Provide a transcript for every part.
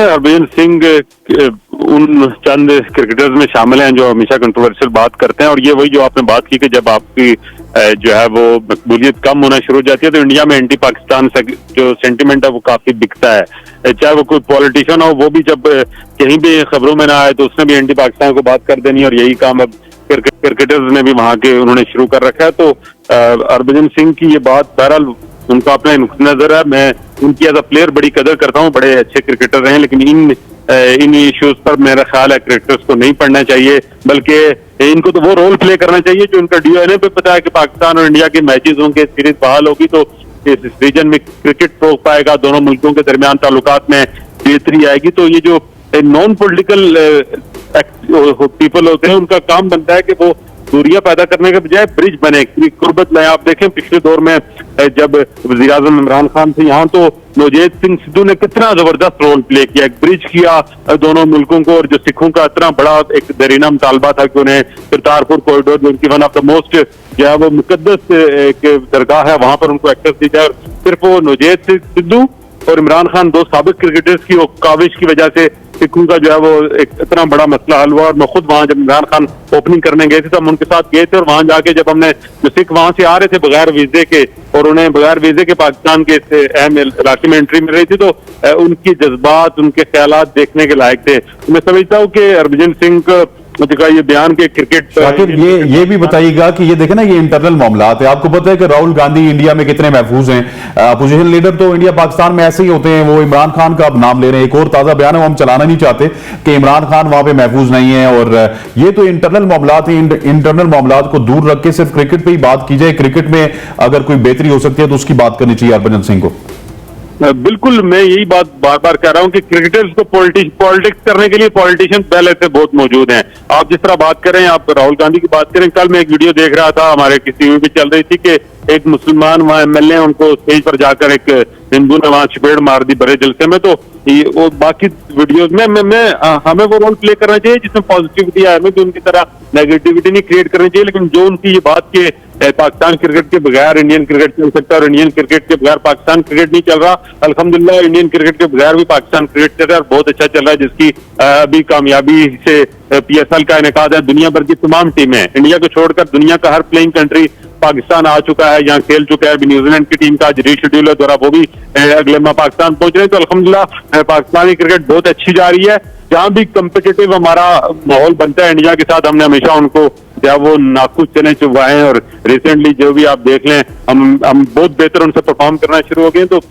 हरभजन सिंह उन चंद क्रिकेटर्स में शामिल हैं जो हमेशा कंट्रोवर्शियल बात करते हैं, और ये वही जो आपने बात की कि जब आपकी जो है वो मकबूलियत कम होना शुरू हो जाती है तो इंडिया में एंटी पाकिस्तान जो सेंटिमेंट है वो काफी बिकता है। चाहे वो कोई पॉलिटिशियन हो, वो भी जब कहीं भी खबरों में ना आए तो उसने भी एंटी पाकिस्तान को बात कर देनी, और यही काम अब क्रिकेटर्स ने भी वहां के उन्होंने शुरू कर रखा है। तो हरभजन सिंह की ये बात बहरहाल उनका अपना नजर है। मैं उनकी एज अ प्लेयर बड़ी कदर करता हूँ, बड़े अच्छे क्रिकेटर रहे हैं, लेकिन इन इश्यूज पर मेरा ख्याल है क्रिकेटर्स को नहीं पढ़ना चाहिए, बल्कि इनको तो वो रोल प्ले करना चाहिए जो उनका डीएनए पे पता है कि पाकिस्तान और इंडिया के मैचेस होंगे, सीरीज बहाल होगी तो इस रीजन में क्रिकेट टोक पाएगा, दोनों मुल्कों के दरमियान ताल्लुकात में बेहतरी आएगी। तो ये जो नॉन पॉलिटिकल पीपल होते हैं उनका काम बनता है कि वो दूरियां पैदा करने के बजाय ब्रिज बने, कुर्बत लाए। आप देखें पिछले दौर में जब वज़ीर आज़म इमरान खान थे यहाँ तो नवजोत सिंह सिद्धू ने कितना जबरदस्त रोल प्ले किया, एक ब्रिज किया दोनों मुल्कों को, और जो सिखों का इतना बड़ा एक दरीना मुतालबा था कि उन्हें करतारपुर कॉरिडोर जो उनकी वन ऑफ द मोस्ट जो है वो मुकद्दस एक दरगाह है वहां पर उनको एक्सेस दी जाए। और सिर्फ वो नवजोत सिंह सिद्धू और इमरान खान दो साबिक क्रिकेटर्स की काविश की वजह से सिखों का जो है वो एक इतना बड़ा मसला हल हुआ। और मैं खुद वहां जब इमरान खान ओपनिंग करने गए थे तो हम उनके साथ गए थे, और वहां जाके जब हमने जो सिख वहां से आ रहे थे बगैर वीजे के और उन्हें बगैर वीजे के पाकिस्तान के अहम इलाके में एंट्री मिल रही थी तो उनकी जज्बात, उनके ख्यालात देखने के लायक थे। तो मैं समझता हूँ कि हरभजन सिंह का ये बयान के क्रिकेट शाकिर ये भी बताइएगा कि ये देखे ना, ये इंटरनल मामलात है। आपको पता है कि राहुल गांधी इंडिया में कितने महफूज हैं, अपोजिशन लीडर तो इंडिया पाकिस्तान में ऐसे ही होते हैं। वो इमरान खान का अब नाम ले रहे हैं, एक और ताजा बयान है वो हम चलाना नहीं चाहते कि इमरान खान वहां पे महफूज नहीं है। और ये तो इंटरनल मामलात है, इंटरनल मामलात को दूर रख के सिर्फ क्रिकेट पे ही बात की जाए। क्रिकेट में अगर कोई बेहतरी हो सकती है तो उसकी बात करनी चाहिए हरभजन सिंह को। बिल्कुल, मैं यही बात बार बार कह रहा हूं कि क्रिकेटर्स को पॉलिटिक्स करने के लिए पॉलिटिशियन पहले से बहुत मौजूद हैं। आप जिस तरह बात करें, आप राहुल गांधी की बात करें, कल मैं एक वीडियो देख रहा था, हमारे किसी टीवी पे चल रही थी कि एक मुसलमान वहां एमएलए उनको स्टेज पर जाकर एक हिंदू ने वहां चपेड़ मार दी बड़े जलसे में। तो वो बाकी वीडियोज में हमें वो रोल प्ले करना चाहिए जिसमें पॉजिटिविटी आए, हमें भी उनकी तरह नेगेटिविटी नहीं क्रिएट करनी चाहिए। लेकिन जो उनकी ये बात के पाकिस्तान क्रिकेट के बगैर इंडियन क्रिकेट चल सकता है और इंडियन क्रिकेट के बगैर पाकिस्तान क्रिकेट नहीं चल रहा, अल्हम्दुलिल्लाह इंडियन क्रिकेट के बगैर भी पाकिस्तान क्रिकेट चल रहा है और बहुत अच्छा चल रहा है, जिसकी अभी कामयाबी से पीएसएल का इनेकाद है। दुनिया भर की तमाम टीमें, इंडिया को छोड़कर दुनिया का हर प्लेइंग कंट्री पाकिस्तान आ चुका है, यहाँ खेल चुका है। अभी न्यूजीलैंड की टीम का आज रीशेड्यूल है द्वारा, वो भी अगले माह पाकिस्तान पहुंच रहे हैं। तो अल्हम्दुलिल्लाह पाकिस्तानी क्रिकेट बहुत अच्छी जा रही है। जहां भी कम्पिटिटिव हमारा माहौल बनता है इंडिया के साथ, हमने हमेशा उनको क्या वो नाखुश चने चुभवाए हैं, और रिसेंटली जो भी आप देख लें हम बहुत बेहतर उनसे परफॉर्म करना शुरू हो गए। तो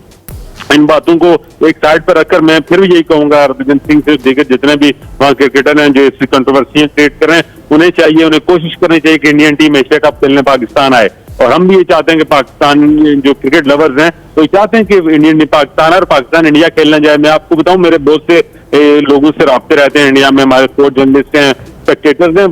इन बातों को एक साइड पर रखकर मैं फिर भी यही कहूंगा, हरभजन सिंह से देकर जितने भी वहाँ क्रिकेटर हैं जो इस कंट्रोवर्सी क्रिएट कर रहे हैं, उन्हें चाहिए, उन्हें कोशिश करनी चाहिए कि इंडियन टीम एशिया कप खेलने पाकिस्तान आए। और हम भी ये चाहते हैं कि पाकिस्तान जो क्रिकेट लवर्स हैं तो चाहते हैं कि इंडियन पाकिस्तान और पाकिस्तान इंडिया खेलना जाए। मैं आपको बताऊं, मेरे बहुत से लोगों से राब्ते रहते हैं इंडिया में, हमारे स्पोर्ट जर्नलिस्ट हैं, स्पेक्टेटर्स हैं,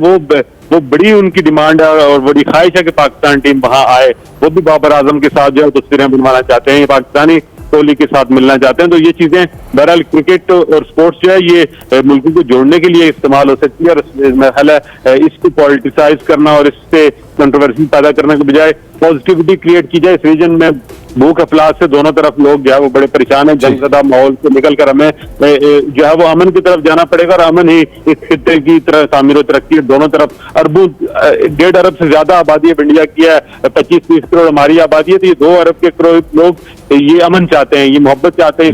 वो बड़ी उनकी डिमांड है और बड़ी ख्वाहिश है कि पाकिस्तान टीम वहां आए। वो भी बाबर आजम के साथ जो है तस्वीरें बनवाना चाहते हैं, पाकिस्तानी कोहली के साथ मिलना चाहते हैं। तो ये चीजें बहरहाल क्रिकेट और स्पोर्ट्स जो है ये मुल्कों को जोड़ने के लिए इस्तेमाल हो सकती है, और महल है इसको पॉलिटिसाइज करना और इससे कंट्रोवर्सी पैदा करने के बजाय पॉजिटिविटी क्रिएट की जाए। इस रीजन में भूख अफलास से दोनों तरफ लोग जो है वो बड़े परेशान हैं। जंगज़दा माहौल से निकलकर हमें जो है वो अमन की तरफ जाना पड़ेगा, और अमन ही इस खित्ते की तरह तामीर और तरक्की दोनों तरफ। 1.5 अरब से ज्यादा आबादी अब इंडिया की है, 25-30 करोड़ हमारी आबादी है, तो ये 2 अरब के करोड़ लोग ये अमन चाहते हैं, ये मोहब्बत चाहते हैं।